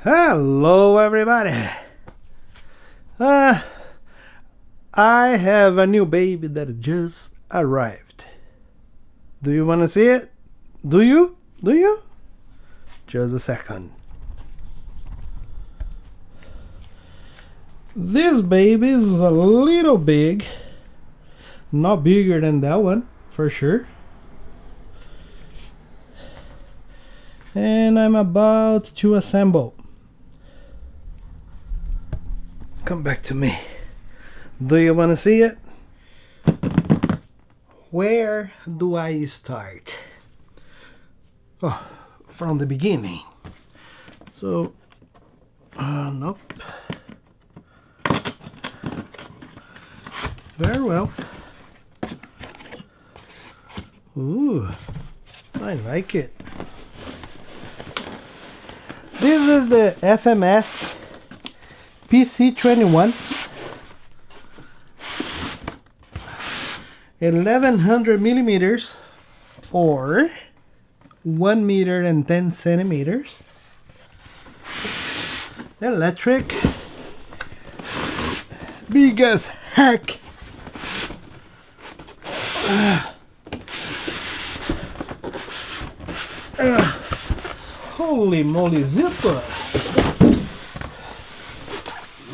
Hello everybody. I have a new baby that just arrived. Do you want to see it? Do you? Just a second. This baby is a little big. Not bigger than that one, for sure. And I'm about to assemble. Come back to me. Do you want to see it? Where do I start? Oh, from the beginning. So, nope. Very well. Ooh, I like it. This is the FMS PC21 1100 millimeters or 1 meter and 10 centimeters. Electric, big as heck. Holy moly, zipper!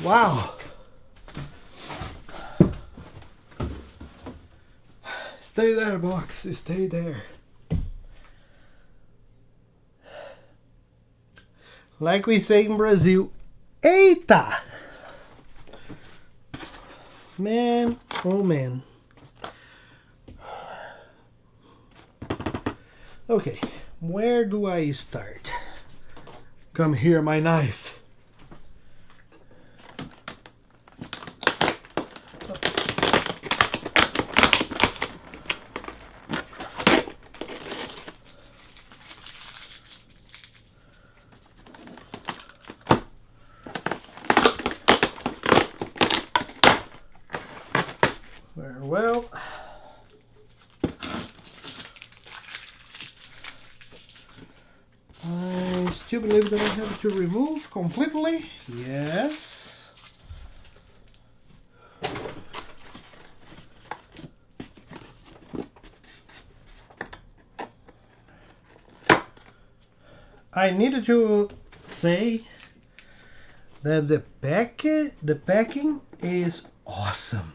Wow! Stay there, box. Stay there. Like we say in Brazil, eita! Man, oh man. Okay, where do I start? Come here, my knife. Very well. I still believe that I have to remove completely. Yes. I needed to say that the packing is awesome.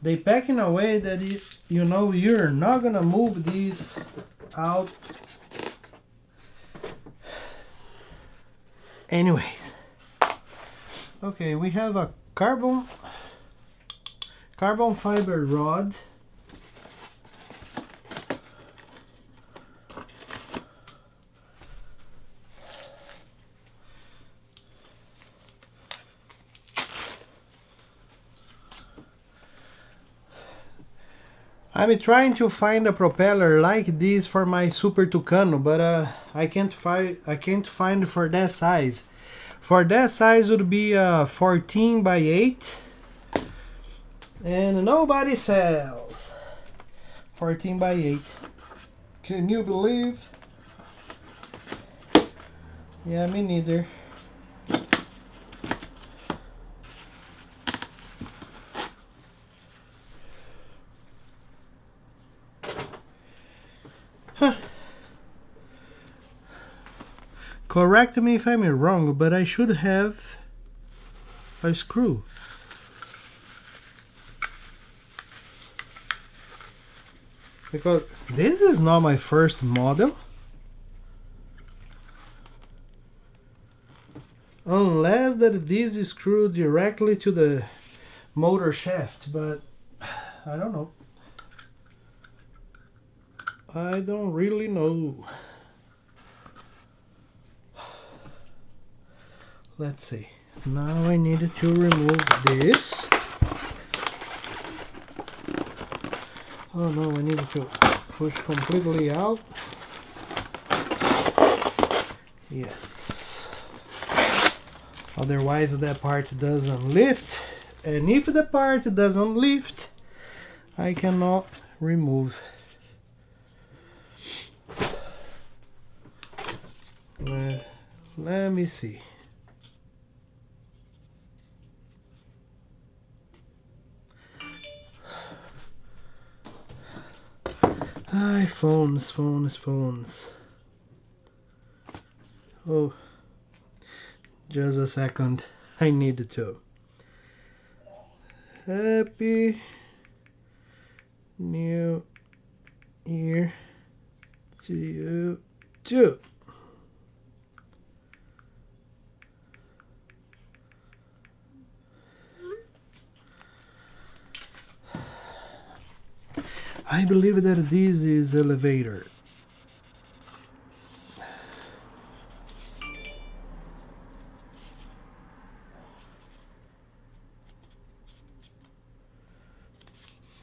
They pack in a way that you know you're not gonna move these out. Anyways, okay, we have a carbon fiber rod. I'm trying to find a propeller like this for my Super Tucano, but I can't find for that size. For that size would be 14 by 8, and nobody sells 14 by 8. Can you believe? Yeah, me neither. Huh. Correct me if I'm wrong, but I should have a screw. Because this is not my first model. Unless that this is screwed directly to the motor shaft, but I don't know. I don't really know. Let's see. Now I needed to remove this. Oh no, I needed to push completely out. Yes. Otherwise that part doesn't lift. And if the part doesn't lift, I cannot remove. Let me see. Phones. Oh, just a second. I need to. Happy New Year to you too. I believe that this is elevator.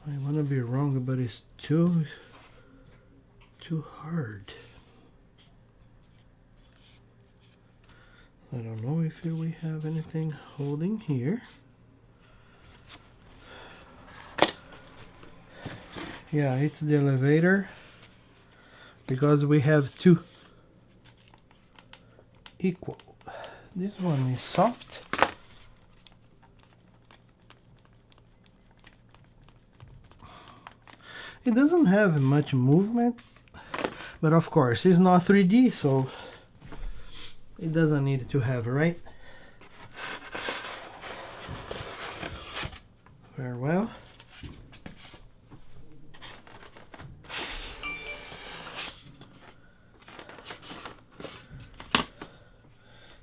I wanna be wrong, but it's too hard. I don't know if we have anything holding here. Yeah, it's the elevator because we have two equal. This one is soft. It doesn't have much movement, but of course it's not 3D, so it doesn't need to have, right? Very well.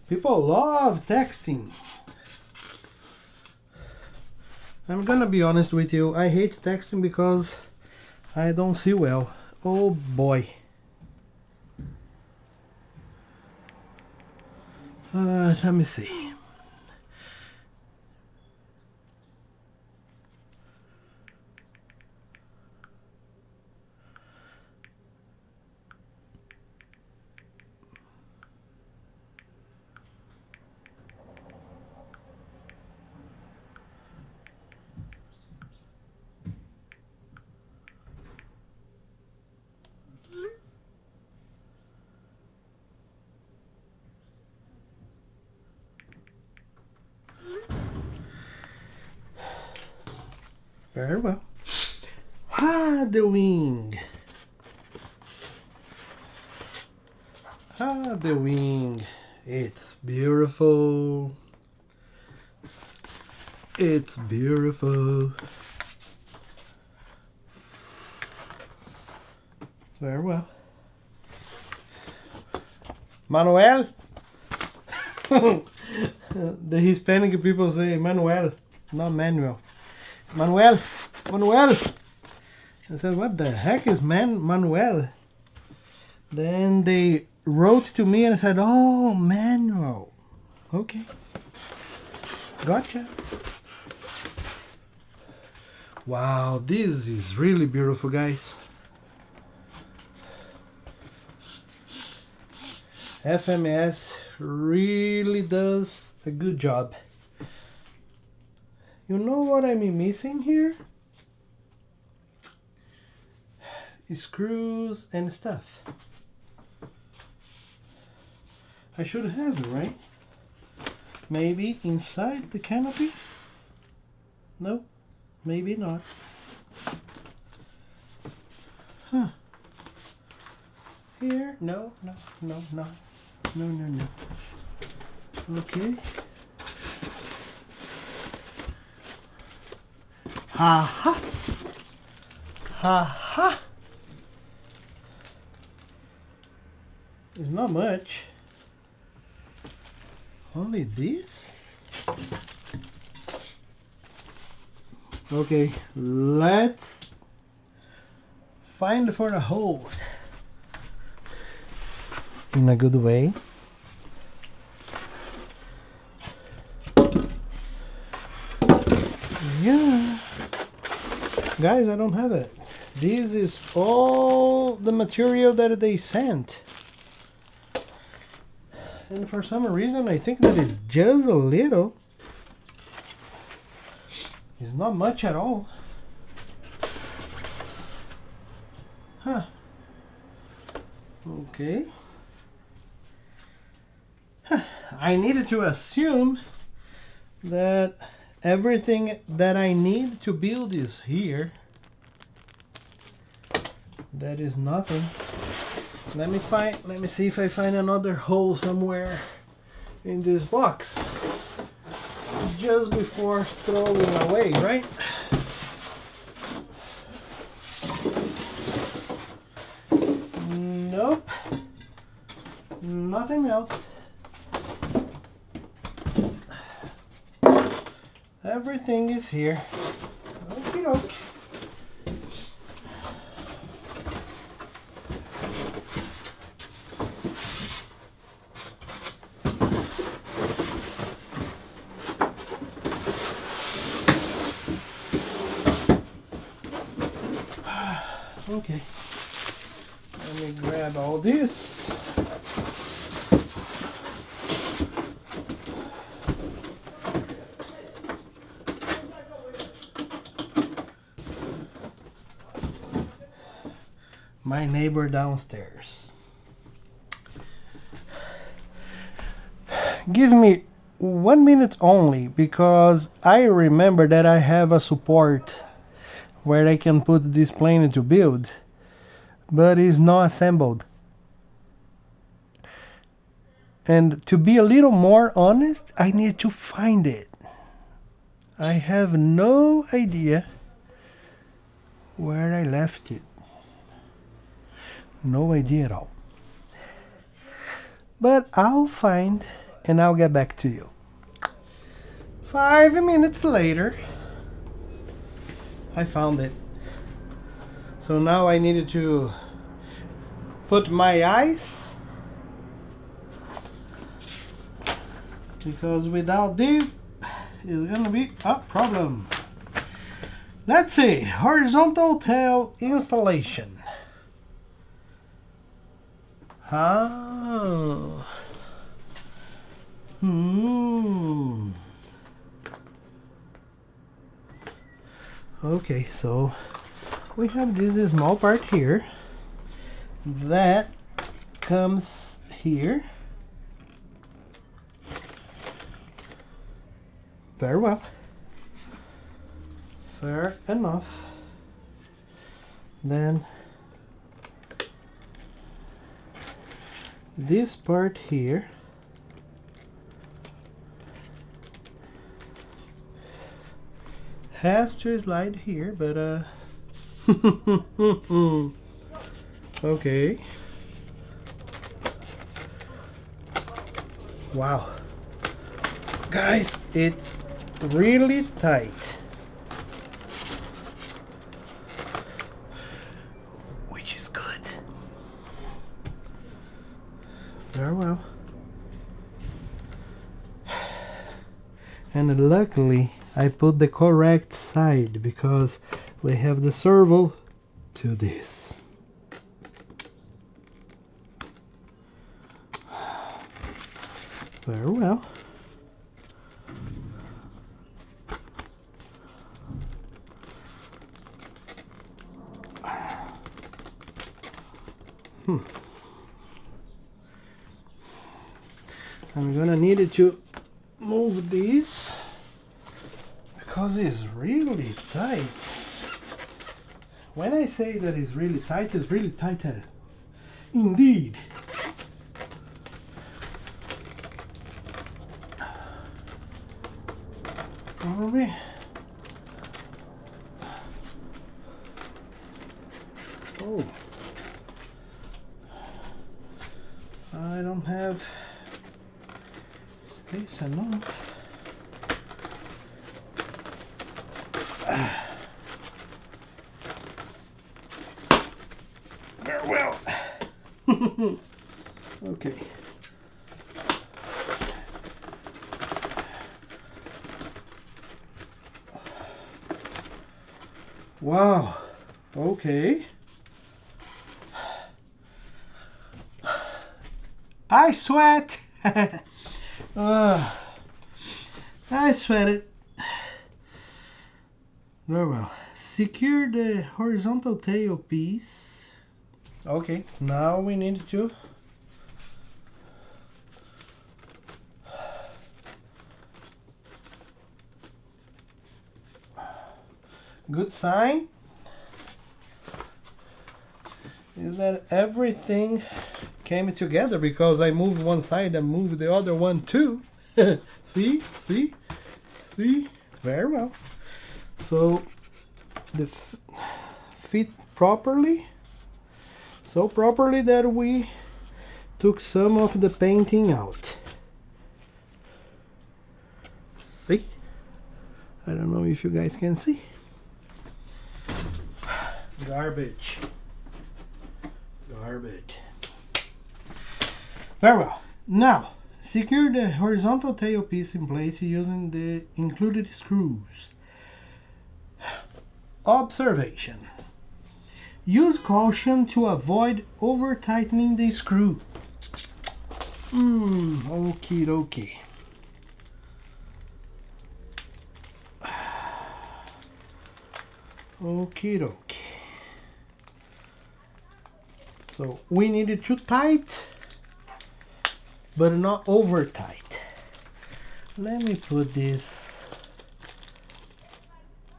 People love texting. I'm gonna be honest with you, I hate texting because I don't see well. Oh boy. Let me see. Very well. The wing. The wing. It's beautiful. It's beautiful. Very well. Manuel? The Hispanic people say Manuel, not Manuel. Manuel! Manuel! I said, what the heck is Manuel? Then they wrote to me and I said, oh, Manuel. Okay. Gotcha. Wow, this is really beautiful, guys. FMS really does a good job. You know what I'm missing here? Screws and stuff. I should have it, right? Maybe inside the canopy? No, maybe not. Huh. Here? No. Okay. Ha ha. It's not much. Only this? Okay, let's find for the hole in a good way. Yeah, guys, I don't have it. This is all the material that they sent, and for some reason I think that is just a little. It's not much at all. Huh. Okay. I needed to assume that everything that I need to build is here. That is nothing. Let me see if I find another hole somewhere in this box just before throwing away, right? Nope, nothing else. Everything is here. Okie doke. Okay, let me grab all this. My neighbor downstairs. Give me 1 minute only, because I remember that I have a support where I can put this plane to build, but it's not assembled. And to be a little more honest, I need to find it. I have no idea where I left it. No idea at all. But I'll find and I'll get back to you. 5 minutes later, I found it. So now I needed to put my ice, because without this it's gonna be a problem. Let's see, horizontal tail installation. Oh. Okay, so we have this small part here that comes here. Very well. Fair enough. Then this part here has to slide here, but okay. Wow, guys, it's really tight. Which is good. Very well. And luckily I put the correct side, because we have the servo to this. Very well. I'm gonna need it to move this, because it's really tight. When I say that it's really tight indeed. Probably. Oh, I don't have space enough. Very well. Okay. Wow. Okay. I sweat. I sweat it. Very well. Secure the horizontal tail piece. Okay, now we need to Good sign is that everything came together, because I moved one side and moved the other one too. See? Very well. So the fit properly, so properly that we took some of the painting out. See? I don't know if you guys can see. Garbage. Very well. Now, secure the horizontal tailpiece in place using the included screws. Observation. Use caution to avoid over-tightening the screw. Okie dokie. Okie dokie. So we need it too tight, but not over tight. Let me put this.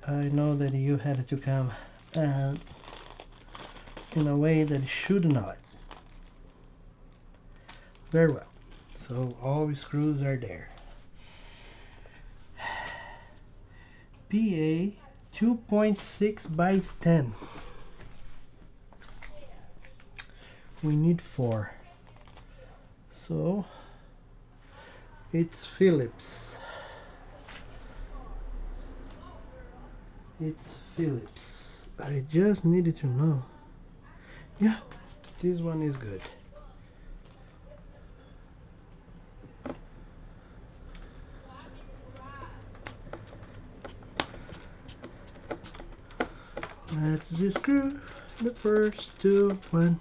I know that you had to come in a way that it should not. Very well. So all the screws are there. PA 2.6 by 10. We need 4. So it's Phillips. I just needed to know. Yeah, this one is good. Let's just screw the first 2 1.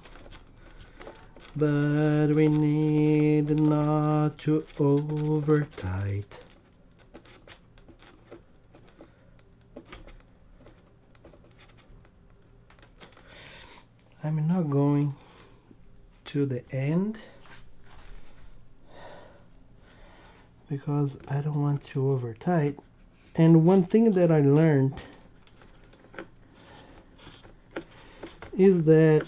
But we need not to over tight. I'm not going to the end because I don't want to over tight. And one thing that I learned is that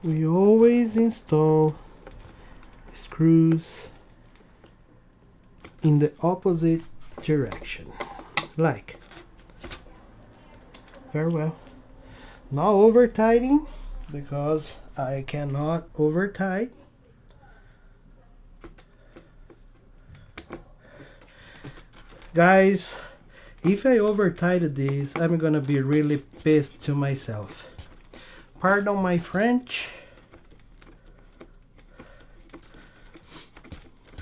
we always install screws in the opposite direction, like very well. Not over tightening, because I cannot over tight. Guys, if I over tighten this, I'm gonna be really pissed to myself. Pardon my French,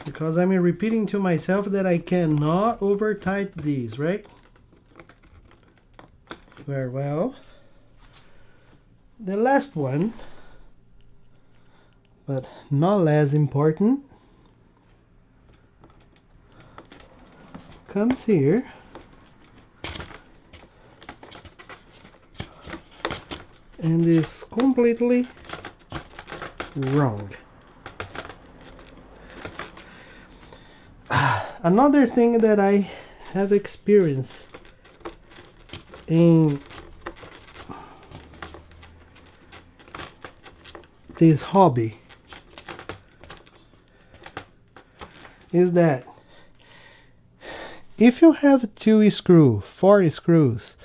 because I'm repeating to myself that I cannot over tighten these, right? Very well. The last one, but not less important, comes here. And is completely wrong. Another thing that I have experienced in this hobby is that if you have 2 screws, 4 screws,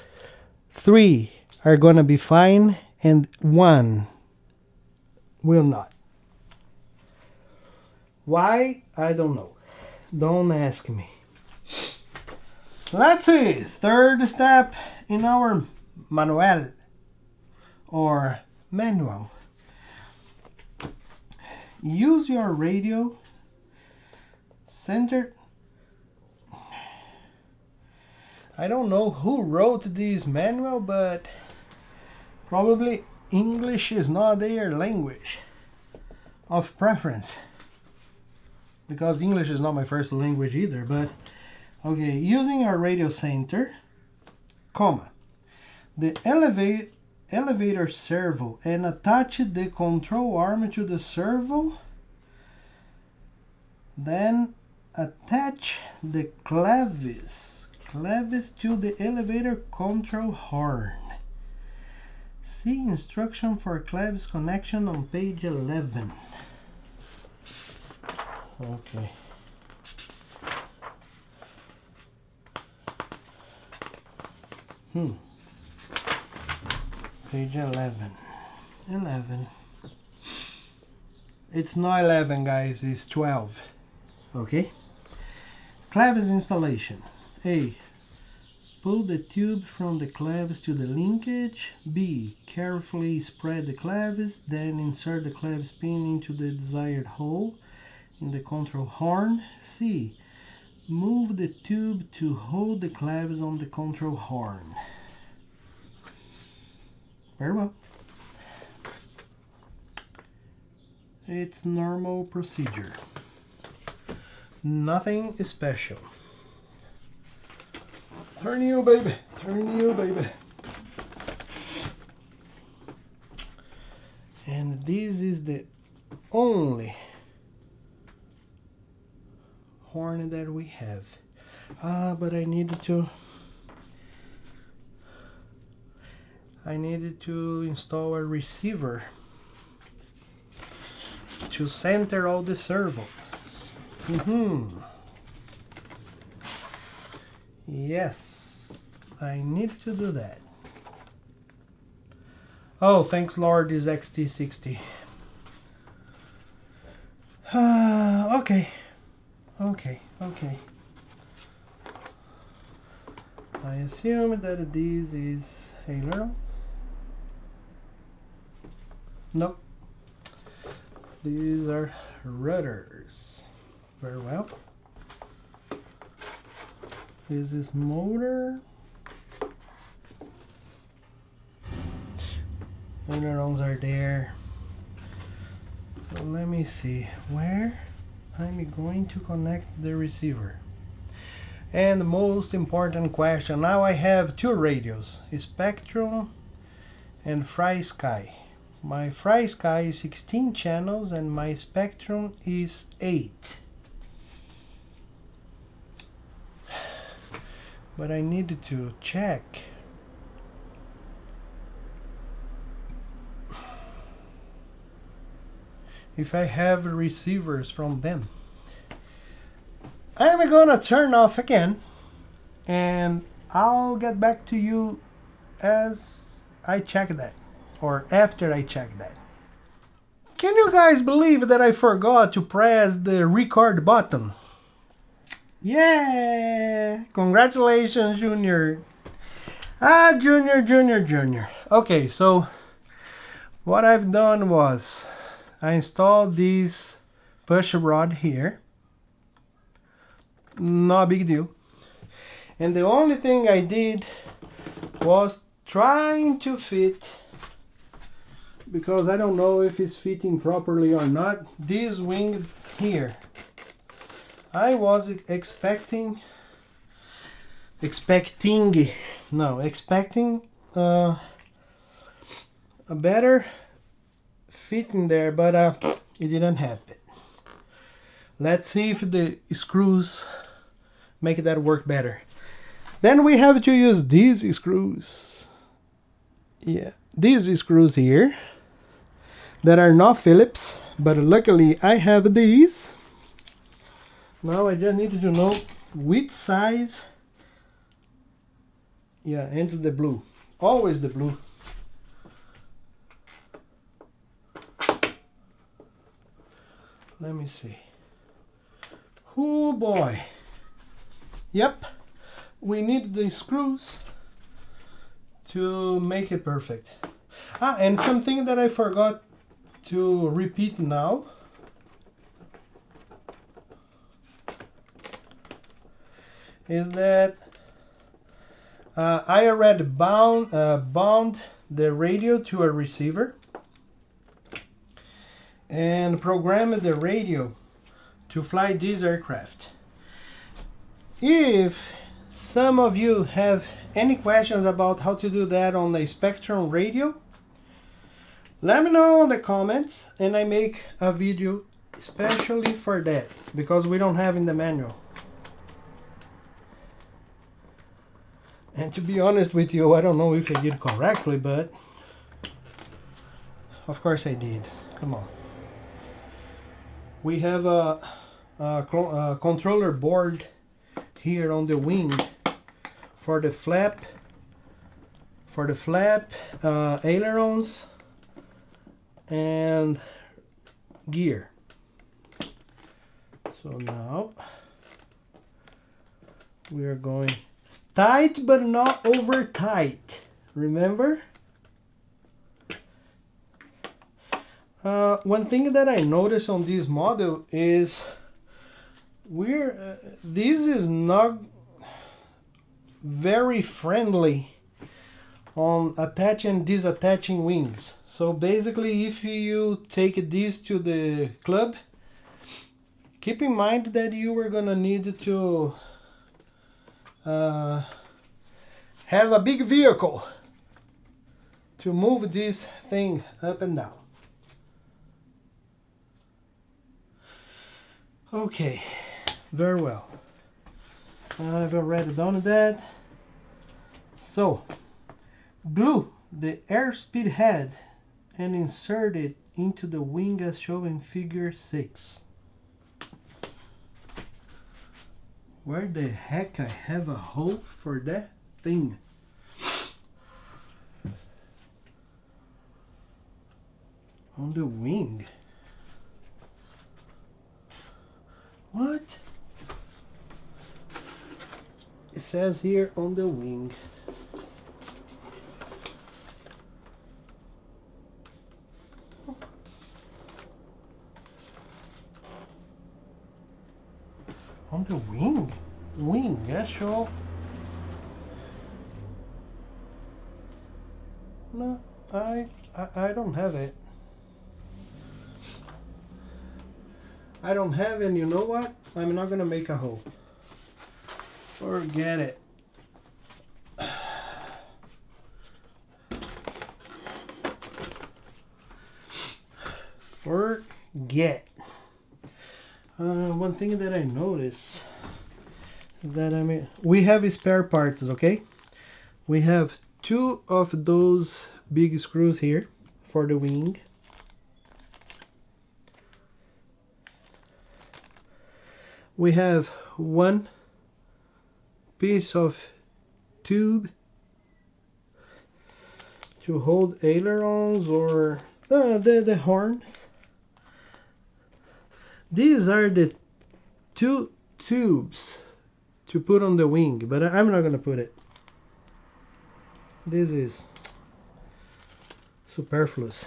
3 are gonna be fine and 1 will not. Why? I don't know. Don't ask me. Let's see. Third step in our manual or manual. Use your radio center. I don't know who wrote this manual, but probably English is not their language of preference, because English is not my first language either. But okay, using our radio center, comma, the elevator servo, and attach the control arm to the servo, then attach the Claves to the elevator control horn. See instruction for claves connection on page 11. Okay. Page 11. 11. It's not 11, guys, it's 12. Okay. Claves installation. A. Pull the tube from the claves to the linkage. B. Carefully spread the claves, then insert the claves pin into the desired hole in the control horn. C. Move the tube to hold the claves on the control horn. Very well. It's normal procedure. Nothing special. Turn you, baby. Turn you, baby. And this is the only horn that we have. But I needed to install a receiver to center all the servos. Yes, I need to do that. Oh, thanks Lord, is XT60. Okay. I assume that this is ailerons. Nope. These are rudders. Very well. This is motor. Ailerons are there. So let me see where I'm going to connect the receiver. And the most important question, now I have two radios, Spectrum and FlySky. My FlySky is 16 channels and my Spectrum is 8. But I needed to check if I have receivers from them. I'm gonna turn off again and I'll get back to you as I check that, or after I check that. Can you guys believe that I forgot to press the record button? Yeah! Congratulations, Junior! Junior. Okay, so what I've done was I installed this push rod here. No big deal. And the only thing I did was trying to fit, because I don't know if it's fitting properly or not, this wing here. I was expecting a better fitting there, but it didn't happen. Let's see if the screws make that work better. Then we have to use these screws. Yeah, these screws here that are not Phillips, but luckily I have these. Now I just need to know which size. Yeah, and the blue. Always the blue. Let me see. Oh boy. Yep. We need the screws to make it perfect. And something that I forgot to repeat now. Is that I already bound the radio to a receiver and programmed the radio to fly this aircraft. If some of you have any questions about how to do that on the Spectrum radio, let me know in the comments and I make a video especially for that, because we don't have in the manual. And to be honest with you, I don't know if I did correctly, but of course I did. Come on. We have a controller board here on the wing for the flap, ailerons, and gear. So now we are going tight but not over tight, remember? One thing that I noticed on this model is this is not very friendly on attaching and disattaching wings. So basically, if you take this to the club, keep in mind that you are gonna need to have a big vehicle to move this thing up and down. Okay, very well. I've already done that. So, glue the airspeed head and insert it into the wing as shown in figure 6. Where the heck I have a hole for that thing? On the wing. What? It says here on the wing. On the wing? Wing, yeah, sure. No, I don't have it. I don't have it, and you know what? I'm not gonna make a hole. Forget it. Forget. One thing that I noticed that we have spare parts, okay? We have 2 of those big screws here for the wing. We have 1 piece of tube to hold ailerons or the horns. These are the 2 tubes to put on the wing, but I'm not gonna put it. This is superfluous.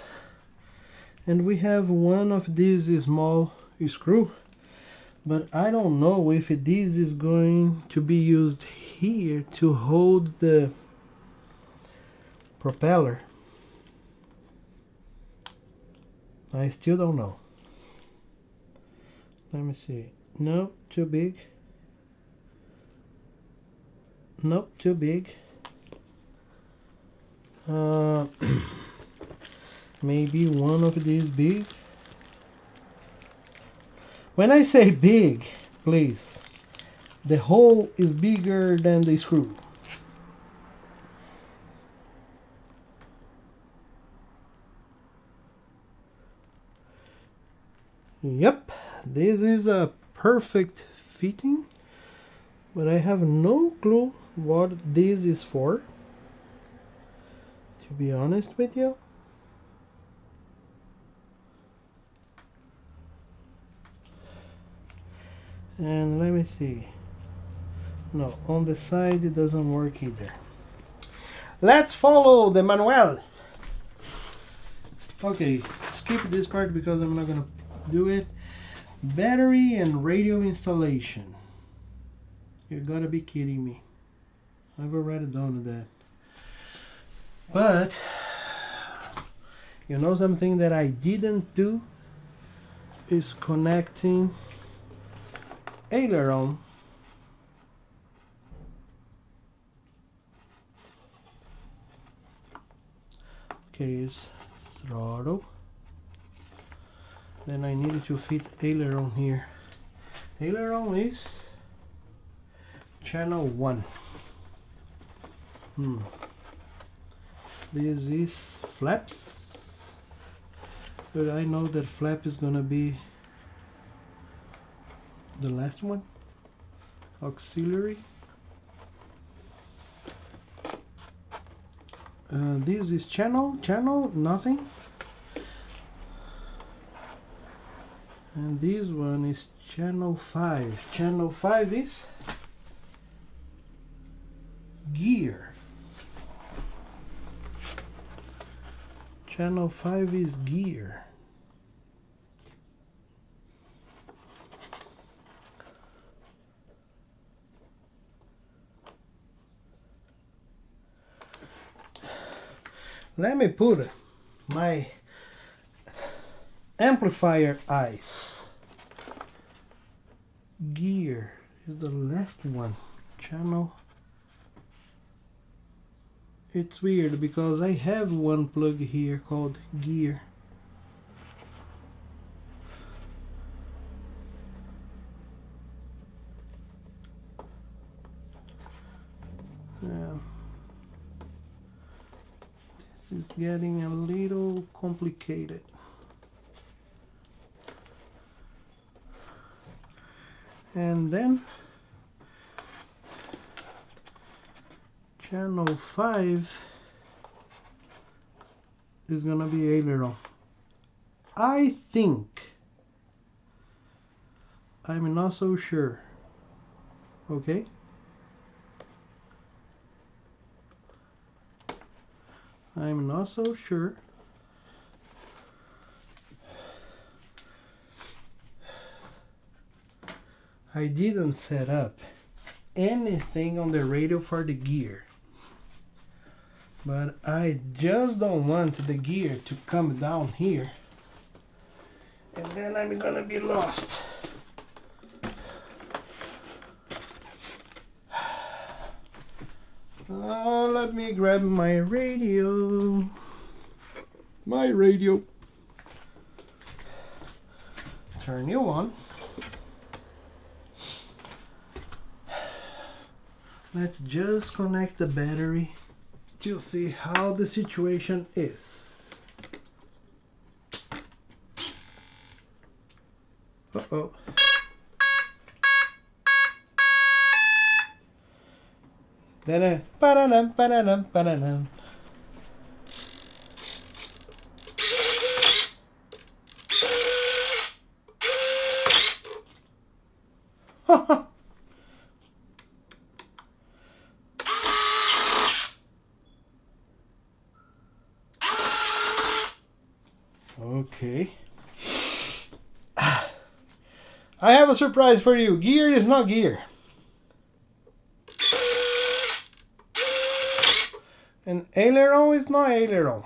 And we have 1 of these small screw, but I don't know if this is going to be used here to hold the propeller. I still don't know. Let me see. No, too big. Nope, too big. Maybe 1 of these big. When I say big, please, the hole is bigger than the screw. Yep, this is a perfect fitting, but I have no clue what this is for, to be honest with you. And let me see. No, on the side it doesn't work either. Let's follow the manual. Okay, skip this part because I'm not gonna do it. Battery and radio installation. You gotta be kidding me. I've already done that. But you know something that I didn't do is connecting aileron is throttle. Then I needed to fit aileron here. Aileron is channel 1. This is flaps, but I know that flap is gonna be the last one. Auxiliary. This is channel, nothing. And this one is channel 5. Channel 5 is gear. Channel 5 is gear. Let me put my amplifier eyes. Gear is the last one. Channel. It's weird because I have one plug here called gear. This is getting a little complicated. And then channel 5 is gonna be aileron. I think. I'm not so sure. Okay. I'm not so sure. I didn't set up anything on the radio for the gear, but I just don't want the gear to come down here and then I'm gonna be lost. Let me grab my radio. Turn you on. Let's just connect the battery to see how the situation is. Uh-oh. Ba-da-dum, ba-da-dum, ba-da-dum. Okay. I have a surprise for you. Gear is not gear. And aileron is not aileron.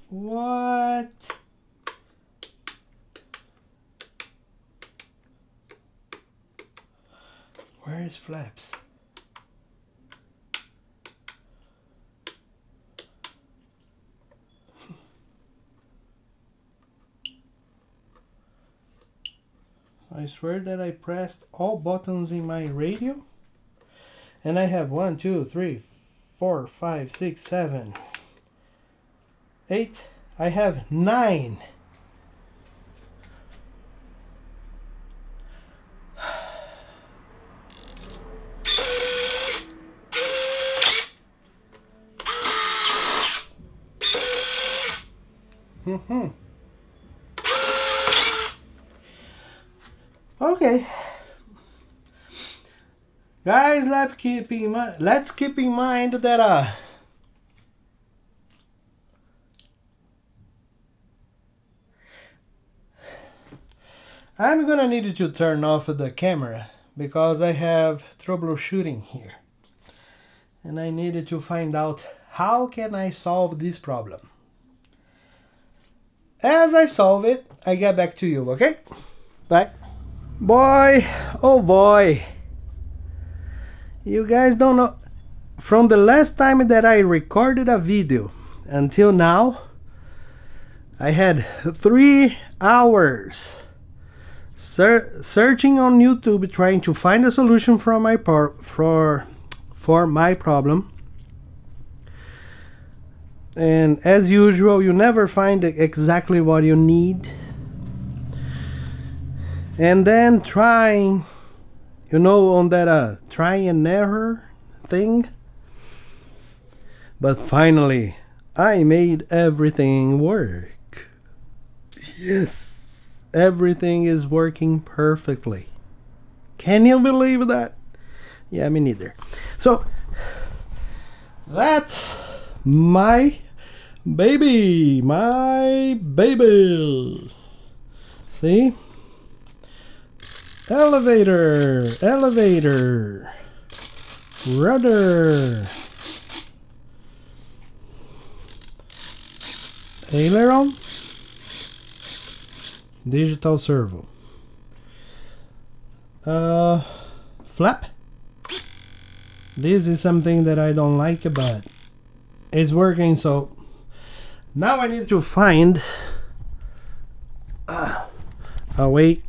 What? Where is flaps? I swear that I pressed all buttons in my radio and I have 1, 2, 3, 4, 5, 6, 7, 8. I have 9. Okay, guys, let's keep in mind that I'm gonna need to turn off the camera because I have troubleshooting here and I needed to find out how can I solve this problem. As I solve it, I get back to you, okay? Bye. Boy, oh boy, you guys don't know, from the last time that I recorded a video until now, I had 3 hours searching on YouTube trying to find a solution for my problem. And as usual, you never find exactly what you need. And then trying, you know, on that try and error thing. But finally, I made everything work. Yes, everything is working perfectly. Can you believe that? Yeah, me neither. So, that's my baby. See? Elevator, rudder, aileron, digital servo, flap. This is something that I don't like, but it's working. So now I need to find a way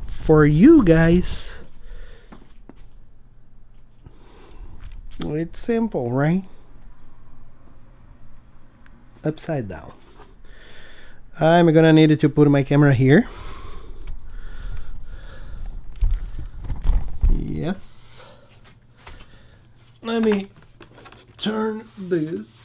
for you guys. It's simple, right? Upside down. I'm gonna need to put my camera here. Yes. Let me turn this.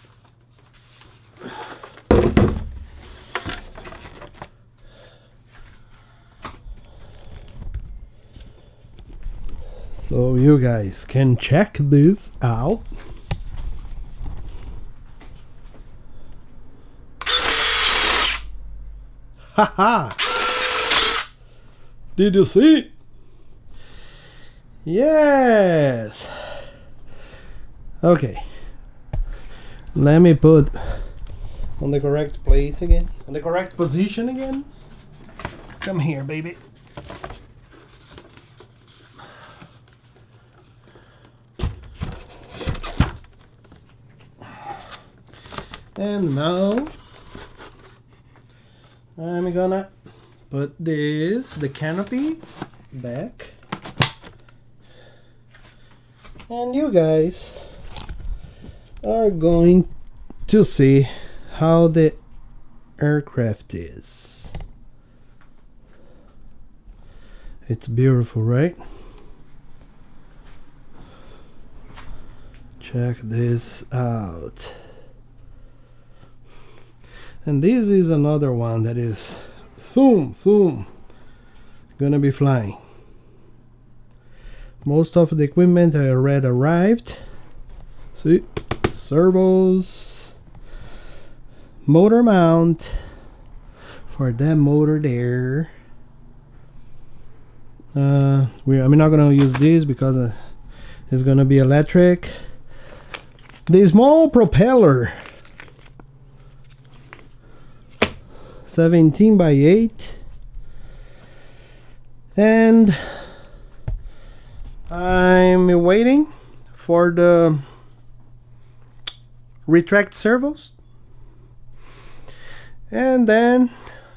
So you guys can check this out. Haha! Did you see? Yes! Okay. Let me put on the correct place again. On the correct position again. Come here, baby. And now I'm gonna put the canopy back, and you guys are going to see how the aircraft is. It's beautiful, right? Check this out. And this is another one that is soon gonna be flying. Most of the equipment already arrived. See, servos, motor mount for that motor there. I'm not gonna use this because it's gonna be electric. The small propeller, 17 by 8, and I'm waiting for the retract servos, and then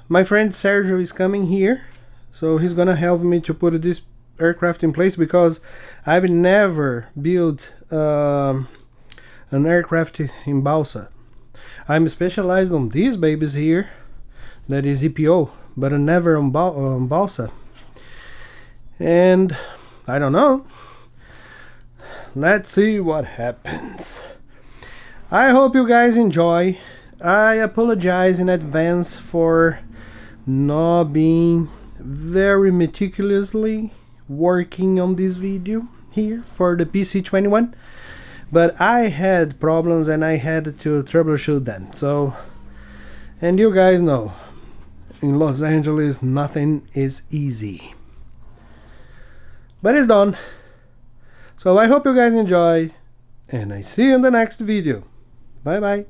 my friend Sergio is coming here, so he's gonna help me to put this aircraft in place, because I've never built an aircraft in balsa. I'm specialized on these babies here, that is EPO, but never on balsa. And I don't know, let's see what happens. I hope you guys enjoy. I apologize in advance for not being very meticulously working on this video here for the PC21, but I had problems and I had to troubleshoot them. So, and you guys know, in Los Angeles nothing is easy, but it's done. So I hope you guys enjoy, and I see you in the next video. Bye bye.